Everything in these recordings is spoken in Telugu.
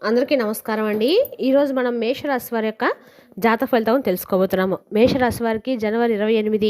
అందరికీ నమస్కారం అండి. ఈరోజు మనం మేషరాశి వారి యొక్క జాతక ఫలితం తెలుసుకోబోతున్నాము. మేషరాశి వారికి జనవరి 28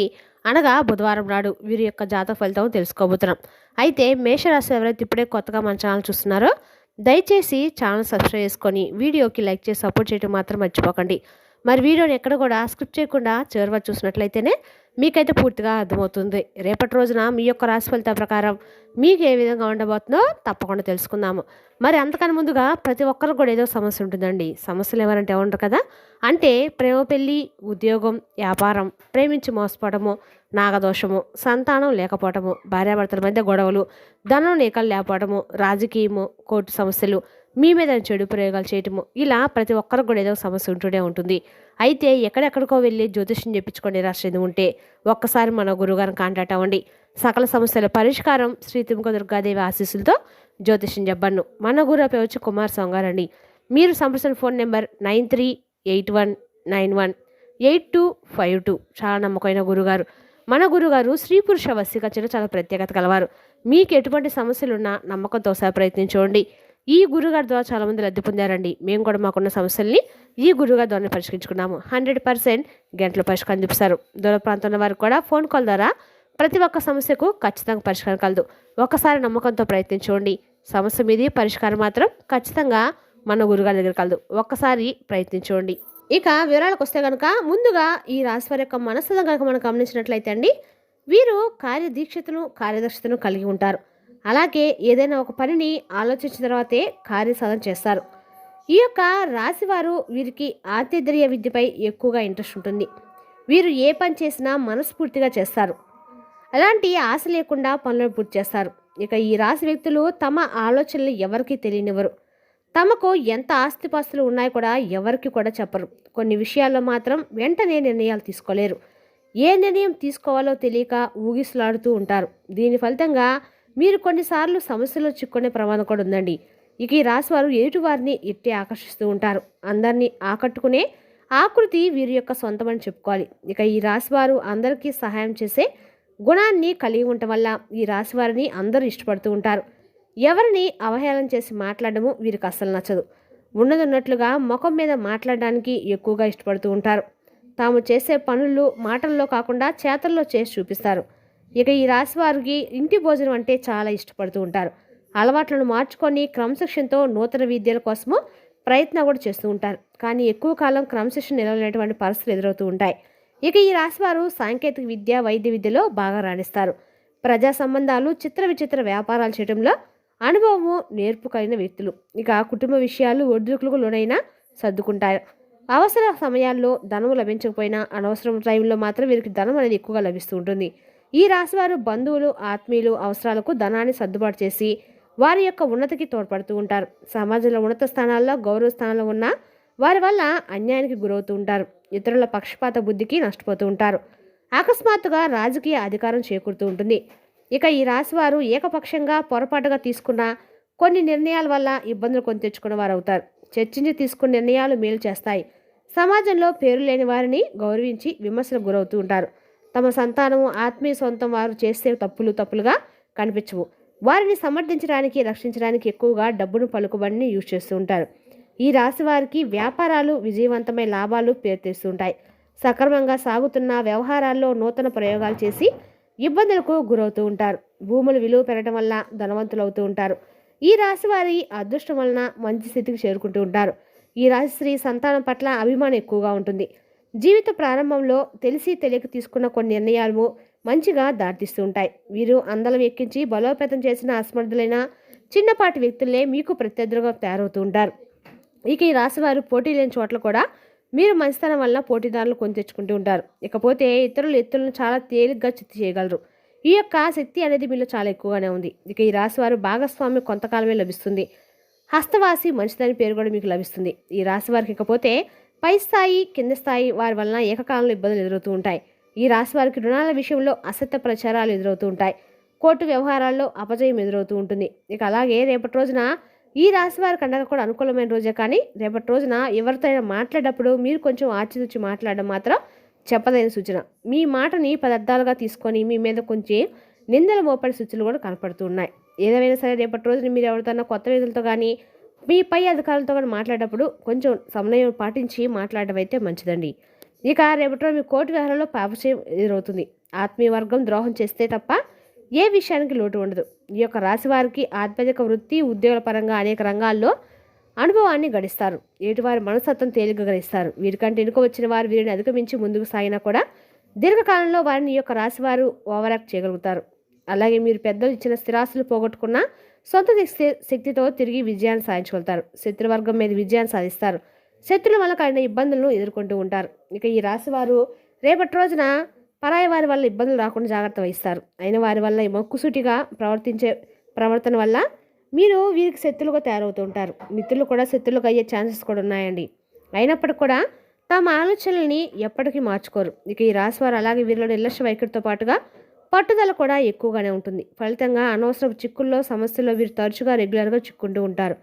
అనగా బుధవారం నాడు వీరి యొక్క జాతక ఫలితం తెలుసుకోబోతున్నాం. అయితే మేషరాశి ఎవరైతే ఇప్పుడే కొత్తగా మన ఛానల్ చూస్తున్నారో దయచేసి ఛానల్ సబ్స్క్రైబ్ చేసుకొని వీడియోకి లైక్ చేసి సపోర్ట్ చేయడం మాత్రం మర్చిపోకండి. మరి వీడియోని ఎక్కడ కూడా స్కిప్ చేయకుండా చివరి వరకు చూసినట్లయితేనే మీకైతే పూర్తిగా అర్థమవుతుంది. రేపటి రోజున మీ యొక్క రాశి ఫలితాల ప్రకారం మీకు ఏ విధంగా ఉండబోతుందో తప్పకుండా తెలుసుకుందాము. మరి అంతకన్నా ముందుగా ప్రతి ఒక్కరు కూడా ఏదో సమస్య ఉంటుందండి. సమస్యలు ఎవరంటే ఉంటారు కదా, అంటే ప్రేమ పెళ్ళి, ఉద్యోగం, వ్యాపారం, ప్రేమించి మోసపోవడము, నాగదోషము, సంతానం లేకపోవడము, భార్యాభర్తల మధ్య గొడవలు, ధనం నీకలు లేకపోవడము, రాజకీయము, కోర్టు సమస్యలు, మీ మీద చెడు ప్రయోగాలు చేయటము, ఇలా ప్రతి ఒక్కరికి కూడా ఏదో సమస్య ఉంటూనే ఉంటుంది. అయితే ఎక్కడెక్కడికో వెళ్ళి జ్యోతిష్యం చెప్పించుకొని రాసేది ఉంటే ఒక్కసారి మన గురుగారిని కాంటాక్ట్ అవ్వండి. సకల సమస్యల పరిష్కారం శ్రీ తుమ్మక దుర్గాదేవి ఆశీస్సులతో జ్యోతిష్యం చెప్పను. మన గురు పేరు వచ్చి కుమార్ సొంగారండి. మీరు సంప్రదించిన ఫోన్ నెంబర్ 9381918252. చాలా నమ్మకమైన గురుగారు. మన గురుగారు స్త్రీ పురుష వశీకరణలో చాలా ప్రత్యేకత కలవారు. మీకు ఎటువంటి సమస్యలున్నా నమ్మకంతో ఒకసారి ప్రయత్నించండి. ఈ గురుగారి ద్వారా చాలామంది లబ్ధి పొందారండి. మేము కూడా మాకున్న సమస్యల్ని ఈ గురుగారి ద్వారా పరిష్కరించుకున్నాము. 100% గంటల పరిష్కారం చూపిస్తారు. దూర ప్రాంతంలో వారికి కూడా ఫోన్ కాల్ ద్వారా ప్రతి ఒక్క సమస్యకు ఖచ్చితంగా పరిష్కారం కలదు. ఒకసారి నమ్మకంతో ప్రయత్నించండి. సమస్య మీది పరిష్కారం మాత్రం ఖచ్చితంగా మన గురుగారి దగ్గర కలదు. ఒక్కసారి ప్రయత్నించండి. ఇక వివరాలకు వస్తే కనుక ముందుగా ఈ రాశి వారి యొక్క మనస్సును కనుక మనం గమనించినట్లయితే అండి, వీరు కార్యదీక్షతను కార్యదర్శతను కలిగి ఉంటారు. అలాగే ఏదైనా ఒక పనిని ఆలోచించిన తర్వాతే కార్యసాధన చేస్తారు. ఈ యొక్క రాశివారు వీరికి ఆతిథ్య విద్యపై ఎక్కువగా ఇంట్రెస్ట్ ఉంటుంది. వీరు ఏ పని చేసినా మనస్ఫూర్తిగా చేస్తారు. అలాంటి ఆశ లేకుండా పనులను పూర్తి చేస్తారు. ఇక ఈ రాశి వ్యక్తులు తమ ఆలోచనలు ఎవరికి తెలియనివ్వరు. తమకు ఎంత ఆస్తిపాస్తులు ఉన్నాయో కూడా ఎవరికి కూడా చెప్పరు. కొన్ని విషయాల్లో మాత్రం వెంటనే నిర్ణయాలు తీసుకోలేరు. ఏ నిర్ణయం తీసుకోవాలో తెలియక ఊగిసలాడుతూ ఉంటారు. దీని ఫలితంగా మీరు కొన్నిసార్లు సమస్యలో చిక్కునే ప్రమాదం కూడా ఉందండి. ఇక ఈ రాశివారు ఎదుటివారిని ఇట్టే ఆకర్షిస్తూ ఉంటారు. అందరినీ ఆకట్టుకునే ఆకృతి వీరి యొక్క సొంతమని చెప్పుకోవాలి. ఇక ఈ రాశివారు అందరికీ సహాయం చేసే గుణాన్ని కలిగి ఉండటం వల్ల ఈ రాశివారిని అందరూ ఇష్టపడుతూ ఉంటారు. ఎవరిని అవహేళన చేసి మాట్లాడడము వీరికి అస్సలు నచ్చదు. ఉన్నదన్నట్లుగా ముఖం మీద మాట్లాడడానికి ఎక్కువగా ఇష్టపడుతూ ఉంటారు. తాము చేసే పనులు మాటల్లో కాకుండా చేతల్లో చేసి చూపిస్తారు. ఇక ఈ రాశి వారికి ఇంటి భోజనం అంటే చాలా ఇష్టపడుతూ ఉంటారు. అలవాట్లను మార్చుకొని క్రమశిక్షణతో నూతన విద్యల కోసము ప్రయత్నం కూడా చేస్తూ ఉంటారు. కానీ ఎక్కువ కాలం క్రమశిక్షణ నిలవలేనటువంటి పరిస్థితులు ఎదురవుతూ ఉంటాయి. ఇక ఈ రాశి వారు సాంకేతిక విద్య, వైద్య విద్యలో బాగా రాణిస్తారు. ప్రజా సంబంధాలు, చిత్ర విచిత్ర వ్యాపారాలు చేయడంలో అనుభవము, నేర్పు కలిగిన వ్యక్తులు. ఇక కుటుంబ విషయాలు ఒడిదుడుకులకు లోనైనా సర్దుకుంటారు. అవసర సమయాల్లో ధనం లభించకపోయినా అనవసరం టైంలో మాత్రం వీరికి ధనం అనేది ఎక్కువగా లభిస్తూ ఉంటుంది. ఈ రాశివారు బంధువులు, ఆత్మీయులు అవసరాలకు ధనాన్ని సర్దుబాటు చేసి వారి యొక్క ఉన్నతికి తోడ్పడుతూ ఉంటారు. సమాజంలో ఉన్నత స్థానాల్లో, గౌరవ స్థానంలో ఉన్న వారి వల్ల అన్యాయానికి గురవుతూ ఉంటారు. ఇతరుల పక్షపాత బుద్ధికి నష్టపోతూ ఉంటారు. అకస్మాత్తుగా రాజకీయ అధికారం చేకూరుతూ ఉంటుంది. ఇక ఈ రాశివారు ఏకపక్షంగా పొరపాటుగా తీసుకున్న కొన్ని నిర్ణయాల వల్ల ఇబ్బందులు కొని తెచ్చుకున్న వారు అవుతారు. చర్చించి తీసుకున్న నిర్ణయాలు మేలు చేస్తాయి. సమాజంలో పేరు లేని వారిని గౌరవించి విమర్శలకు గురవుతూ ఉంటారు. తమ సంతానము, ఆత్మీయ సొంతం వారు చేసే తప్పులుగా కనిపించవు. వారిని సమర్థించడానికి, రక్షించడానికి ఎక్కువగా డబ్బును, పలుకుబడిని యూజ్ చేస్తూ ఉంటారు. ఈ రాశి వారికి వ్యాపారాలు విజయవంతమైన లాభాలు పేరు తెస్తుంటాయి. సక్రమంగా సాగుతున్న వ్యవహారాల్లో నూతన ప్రయోగాలు చేసి ఇబ్బందులకు గురవుతూ ఉంటారు. భూముల విలువ పెరగడం వల్ల ధనవంతులు అవుతూ ఉంటారు. ఈ రాశి వారి అదృష్టం వలన మంచి స్థితికి చేరుకుంటూ ఉంటారు. ఈ రాశి స్త్రీ సంతానం పట్ల అభిమానం ఎక్కువగా ఉంటుంది. జీవిత ప్రారంభంలో తెలిసి తెలియక తీసుకున్న కొన్ని నిర్ణయాలు మంచిగా దారితీస్తూ ఉంటాయి. వీరు అందలం ఎక్కించి బలోపేతం చేసిన అసమర్థులైన చిన్నపాటి వ్యక్తులే మీకు ప్రత్యర్థులుగా తయారవుతూ ఉంటారు. ఇక ఈ రాశివారు పోటీ లేని చోట్ల కూడా మీరు మంచితనం వల్ల పోటీదారులు కొని తెచ్చుకుంటూ ఉంటారు. ఇకపోతే ఇతరుల ఎత్తులను చాలా తేలిగ్గా చిత్తు చేయగలరు. ఈ యొక్క శక్తి అనేది మీలో చాలా ఎక్కువగానే ఉంది. ఇక ఈ రాశివారు భాగస్వామ్యం కొంతకాలమే లభిస్తుంది. హస్తవాసి మంచిదని పేరు కూడా మీకు లభిస్తుంది. ఈ రాశివారికి ఇకపోతే పై స్థాయి, కింద స్థాయి వారి వలన ఏకకాలంలో ఇబ్బందులు ఎదురవుతూ ఉంటాయి. ఈ రాశి వారికి రుణాల విషయంలో అసత్య ప్రచారాలు ఎదురవుతూ ఉంటాయి. కోర్టు వ్యవహారాల్లో అపజయం ఎదురవుతూ ఉంటుంది. ఇక అలాగే రేపటి రోజున ఈ రాశి వారికి అండగా కూడా అనుకూలమైన రోజే. కానీ రేపటి రోజున ఎవరితో మాట్లాడేటప్పుడు మీరు కొంచెం ఆచితూచి మాట్లాడడం మాత్రం చెప్పదైన సూచన. మీ మాటని పదార్థాలుగా తీసుకొని మీ మీద కొంచెం నిందలు మోపడే సూచనలు కూడా కనపడుతూ ఉన్నాయి. ఏదేమైనా సరే రేపటి రోజున మీరు ఎవరితోన్నా కొత్త వ్యక్తులతో కానీ మీ పై అధికారులతో కూడా మాట్లాడేటప్పుడు కొంచెం సమన్వయం పాటించి మాట్లాడడం అయితే మంచిదండి. ఇక రేపటి రోజు మీ కోర్టు వ్యవహారంలో పాపచయం ఎదురవుతుంది. ఆత్మీయ వర్గం ద్రోహం చేస్తే తప్ప ఏ విషయానికి లోటు ఉండదు. ఈ యొక్క రాశి వారికి ఆధ్యాత్మిక వృత్తి, ఉద్యోగాల పరంగా అనేక రంగాల్లో అనుభవాన్ని గడిస్తారు. ఏటివారి మనస్తత్వం తేలిక గ్రహిస్తారు. వీరికంటే ఎనుక వచ్చిన వారు వీరిని అధిగమించి ముందుకు సాగినా కూడా దీర్ఘకాలంలో వారిని ఈ యొక్క రాశి వారు ఓవరాక్ట్ చేయగలుగుతారు. అలాగే మీరు పెద్దలు ఇచ్చిన స్థిరాస్తులు పోగొట్టుకున్న సొంత శక్తితో తిరిగి విజయాన్ని సాధించగలుగుతారు. శత్రువర్గం మీద విజయాన్ని సాధిస్తారు. శత్రుల వల్ల కలిగిన ఇబ్బందులను ఎదుర్కొంటూ ఉంటారు. ఇక ఈ రాశి వారు రేపటి రోజున పరాయి వారి వల్ల ఇబ్బందులు రాకుండా జాగ్రత్త వహిస్తారు. అయిన వారి వల్ల మొక్కుసూటిగా ప్రవర్తించే ప్రవర్తన వల్ల మీరు వీరికి శత్రులుగా తయారవుతూ ఉంటారు. మిత్రులు కూడా శత్రులుగా అయ్యే ఛాన్సెస్ కూడా ఉన్నాయండి. అయినప్పటికీ కూడా తమ ఆలోచనల్ని ఎప్పటికీ మార్చుకోరు. ఇక ఈ రాశి వారు అలాగే వీరిలో నిర్లక్ష్య వైఖరితో పాటుగా పట్టుదల కూడా ఎక్కువగానే ఉంటుంది. ఫలితంగా అనవసరపు చిక్కుల్లో సమస్యల్లో వీరు తరచుగా రెగ్యులర్గా చిక్కుంటూ ఉంటారు,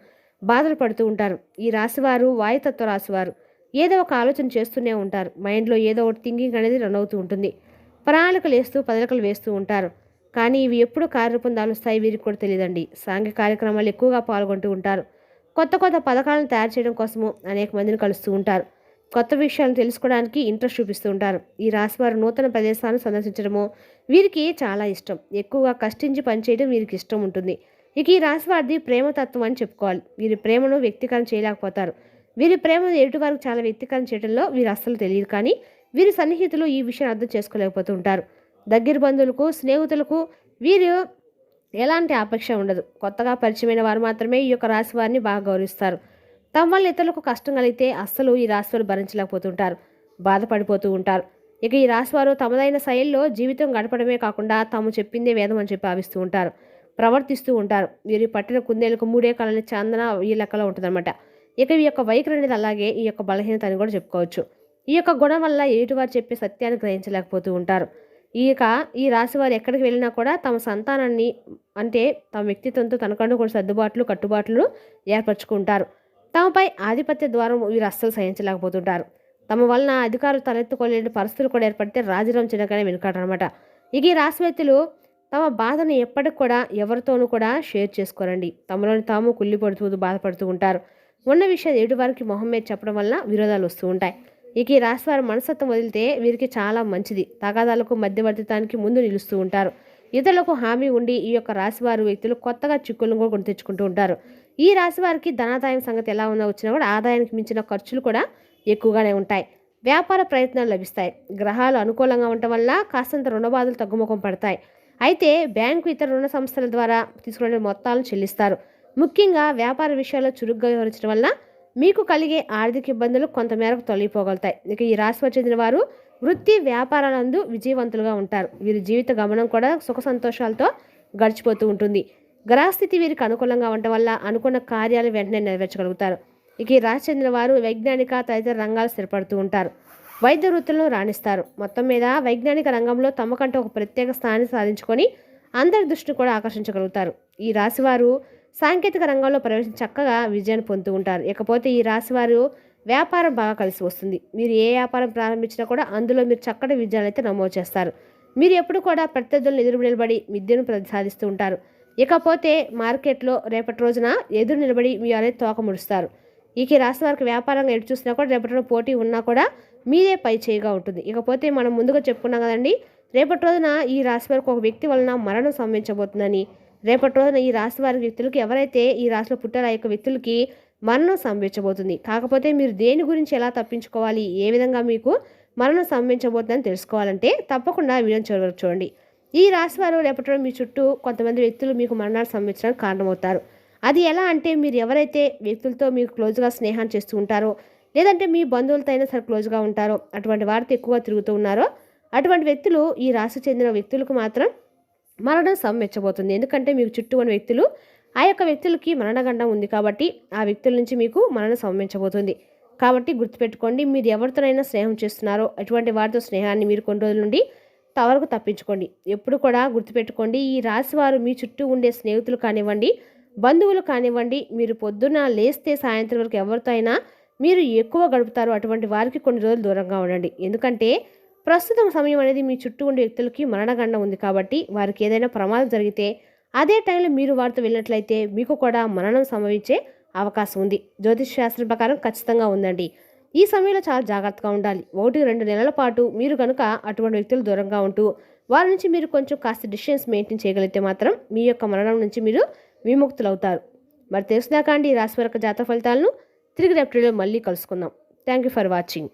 బాధలు పడుతూ ఉంటారు. ఈ రాశివారు వాయుతత్వ రాశివారు. ఏదో ఒక ఆలోచన చేస్తూనే ఉంటారు. మైండ్లో ఏదో ఒకటి థింకింగ్ అనేది రన్ అవుతూ ఉంటుంది. ప్రణాళికలు వేస్తూ పథకాలు వేస్తూ ఉంటారు. కానీ ఇవి ఎప్పుడు కార్యరూపం దాలుస్తాయి వీరికి కూడా తెలియదండి. సాంఘిక కార్యక్రమాలు ఎక్కువగా పాల్గొంటూ ఉంటారు. కొత్త కొత్త పథకాలను తయారు చేయడం కోసము అనేక మందిని కలుస్తూ ఉంటారు. కొత్త విషయాలను తెలుసుకోవడానికి ఇంట్రెస్ట్ చూపిస్తూ ఉంటారు. ఈ రాశివారు నూతన ప్రదేశాలను సందర్శించడము వీరికి చాలా ఇష్టం. ఎక్కువగా కష్టించి పనిచేయడం వీరికి ఇష్టం ఉంటుంది. ఇక ఈ రాశివారిది ప్రేమతత్వం అని చెప్పుకోవాలి. వీరి ప్రేమను వ్యక్తీకరణ చేయలేకపోతారు. వీరి ప్రేమను ఎదుటి వారికి చాలా వ్యక్తీకరణ చేయడంలో వీరు అస్సలు తెలియదు. కానీ వీరి సన్నిహితులు ఈ విషయాన్ని అర్థం చేసుకోలేకపోతూ ఉంటారు. దగ్గర బంధువులకు, స్నేహితులకు వీరు ఎలాంటి ఆపేక్ష ఉండదు. కొత్తగా పరిచయమైన వారు మాత్రమే ఈ యొక్క రాశి వారిని బాగా గౌరవిస్తారు. తమ వల్ల ఇతరులకు కష్టం కలిగితే అస్సలు ఈ రాశివారు భరించలేకపోతుంటారు, బాధపడిపోతూ ఉంటారు. ఇక ఈ రాశివారు తమదైన శైలిలో జీవితం గడపడమే కాకుండా తాము చెప్పిందే వేదం అని చెప్పి భావిస్తూ ఉంటారు, ప్రవర్తిస్తూ ఉంటారు. వీరి పట్టిన కుందేలకు మూడే కాలని చాందన ఈ లెక్కలో ఉంటుందన్నమాట. ఇక ఈ యొక్క వైఖరి అనేది అలాగే ఈ యొక్క బలహీనత అని కూడా చెప్పుకోవచ్చు. ఈ యొక్క గుణం వల్ల ఎదుటివారు చెప్పే సత్యాన్ని గ్రహించలేకపోతూ ఉంటారు. ఈ రాశి వారు ఎక్కడికి వెళ్ళినా కూడా తమ సంతానాన్ని అంటే తమ వ్యక్తిత్వంతో తనకంటూ కూడా సర్దుబాట్లు, కట్టుబాట్లు ఏర్పరచుకుంటారు. తమపై ఆధిపత్య ద్వారం వీరు అస్సలు సహించలేకపోతుంటారు. తమ వలన అధికారులు తలెత్తుకోలేని పరిస్థితులు కూడా ఏర్పడితే రాజీనామా చేయగానే వెనుకాడనమాట. ఇక ఈ రాశి వ్యక్తులు తమ బాధను ఎప్పటికి కూడా ఎవరితోనూ కూడా షేర్ చేసుకోరండి. తమలోని తాము కుళ్ళిపడుతూ బాధపడుతూ ఉంటారు. ఉన్న విషయాలు ఎదుటి వారికి మొహం మీద చెప్పడం వల్ల విరోధాలు వస్తూ ఉంటాయి. ఇక ఈ రాశి వారి మనస్తత్వం వదిలితే వీరికి చాలా మంచిది. తగాదాలకు మధ్యవర్తిత్వానికి ముందు నిలుస్తూ ఉంటారు. ఇతరులకు హామీ ఉండి ఈ యొక్క రాశివారు వ్యక్తులు కొత్తగా చిక్కులను కూడా కొని తెచ్చుకుంటూ ఉంటారు. ఈ రాశి వారికి ధనాదాయం సంగతి ఎలా ఉన్నా వచ్చినా కూడా ఆదాయానికి మించిన ఖర్చులు కూడా ఎక్కువగానే ఉంటాయి. వ్యాపార ప్రయత్నాలు లభిస్తాయి. గ్రహాలు అనుకూలంగా ఉండటం వల్ల కాస్తంత రుణబాధలు తగ్గుముఖం పడతాయి. అయితే బ్యాంకు ఇతర రుణ సంస్థల ద్వారా తీసుకునే మొత్తాలను చెల్లిస్తారు. ముఖ్యంగా వ్యాపార విషయాల్లో చురుగ్గా వ్యవహరించడం వల్ల మీకు కలిగే ఆర్థిక ఇబ్బందులు కొంతమేరకు తొలగిపోగలుగుతాయి. ఇక ఈ రాశికి చెందిన వారు వృత్తి వ్యాపారాలందు విజయవంతులుగా ఉంటారు. వీరి జీవిత గమనం కూడా సుఖ సంతోషాలతో గడిచిపోతూ ఉంటుంది. గ్రహస్థితి వీరికి అనుకూలంగా ఉండటం వల్ల అనుకున్న కార్యాలు వెంటనే నెరవేర్చగలుగుతారు. ఇక ఈ రాశి చెందిన వారు వైజ్ఞానిక తదితర రంగాలు స్థిరపడుతూ ఉంటారు. వైద్య వృత్తులను రాణిస్తారు. మొత్తం మీద వైజ్ఞానిక రంగంలో తమకంటూ ఒక ప్రత్యేక స్థానాన్ని సాధించుకొని అందరి దృష్టిని కూడా ఆకర్షించగలుగుతారు. ఈ రాశివారు సాంకేతిక రంగంలో ప్రవేశించి చక్కగా విజయాన్ని పొందుతూ ఉంటారు. ఇకపోతే ఈ రాశివారు వ్యాపారం బాగా కలిసి వస్తుంది. మీరు ఏ వ్యాపారం ప్రారంభించినా కూడా అందులో మీరు చక్కటి విజయాలు అయితే నమోదు చేస్తారు. మీరు ఎప్పుడు కూడా ప్రత్యర్థులను ఎదురు నిలబడి విద్యను సాధిస్తూ ఉంటారు. ఇకపోతే మార్కెట్లో రేపటి రోజున ఎదురు నిలబడి మీ అనేది తోక ముడుస్తారు. ఈ రాశి వారికి వ్యాపారంగా ఎటు చూసినా కూడా రేపటి రోజు పోటీ ఉన్నా కూడా మీదే పై చేయిగా ఉంటుంది. ఇకపోతే మనం ముందుగా చెప్పుకున్నాం కదండి, రేపటి రోజున ఈ రాశి వారికి ఒక వ్యక్తి వలన మరణం సంభవించబోతుందని. రేపటి రోజున ఈ రాశి వారి వ్యక్తులకి ఎవరైతే ఈ రాశిలో పుట్టారో ఆ యొక్క వ్యక్తులకి మరణం సంభవించబోతుంది. కాకపోతే మీరు దేని గురించి ఎలా తప్పించుకోవాలి, ఏ విధంగా మీకు మరణం సంభవించబోతుందని తెలుసుకోవాలంటే తప్పకుండా వీడియోని చివరి చూడండి. ఈ రాశి వారు రేపటి రోజు మీ చుట్టూ కొంతమంది వ్యక్తులు మీకు మరణాలు సంభవించడానికి కారణమవుతారు. అది ఎలా అంటే మీరు ఎవరైతే వ్యక్తులతో మీకు క్లోజ్గా స్నేహం చేస్తూ ఉంటారో, లేదంటే మీ బంధువులతో అయినా సరే క్లోజ్గా ఉంటారో, అటువంటి వారితో ఎక్కువగా తిరుగుతూ ఉన్నారో అటువంటి వ్యక్తులు ఈ రాశి చెందిన వ్యక్తులకు మాత్రం మరణం సంభవించబోతుంది. ఎందుకంటే మీకు చుట్టూ ఉన్న వ్యక్తులు ఆ యొక్క వ్యక్తులకి మరణగండం ఉంది కాబట్టి ఆ వ్యక్తుల నుంచి మీకు మరణం సంభవించబోతుంది. కాబట్టి గుర్తుపెట్టుకోండి, మీరు ఎవరితోనైనా స్నేహం చేస్తున్నారో అటువంటి వారితో స్నేహాన్ని మీరు కొన్ని రోజుల నుండి వరకు తప్పించుకోండి. ఎప్పుడు కూడా గుర్తుపెట్టుకోండి, ఈ రాశి వారు మీ చుట్టూ ఉండే స్నేహితులు కానివ్వండి, బంధువులు కానివ్వండి, మీరు పొద్దున్న లేస్తే సాయంత్రం వరకు ఎవరితో అయినా మీరు ఎక్కువ గడుపుతారో అటువంటి వారికి కొన్ని రోజులు దూరంగా ఉండండి. ఎందుకంటే ప్రస్తుతం సమయం అనేది మీ చుట్టూ ఉండే వ్యక్తులకి మరణగండం ఉంది కాబట్టి వారికి ఏదైనా ప్రమాదం జరిగితే అదే టైంలో మీరు వారితో వెళ్ళినట్లయితే మీకు కూడా మరణం సంభవించే అవకాశం ఉంది. జ్యోతిష్ శాస్త్రం ప్రకారం ఖచ్చితంగా ఉందండి. ఈ సమయంలో చాలా జాగ్రత్తగా ఉండాలి. 1-2 నెలల పాటు మీరు కనుక అటువంటి వ్యక్తులు దూరంగా ఉంటూ వారి నుంచి మీరు కొంచెం కాస్త డిస్టెన్స్ మెయింటైన్ చేయగలిగితే మాత్రం మీ యొక్క మరణం నుంచి మీరు విముక్తులవుతారు. మరి తెలిసినాక అండి ఈ రాశి వరకు జాతక ఫలితాలను తిరిగి రేపటిలో మళ్ళీ కలుసుకుందాం. Thank you for watching.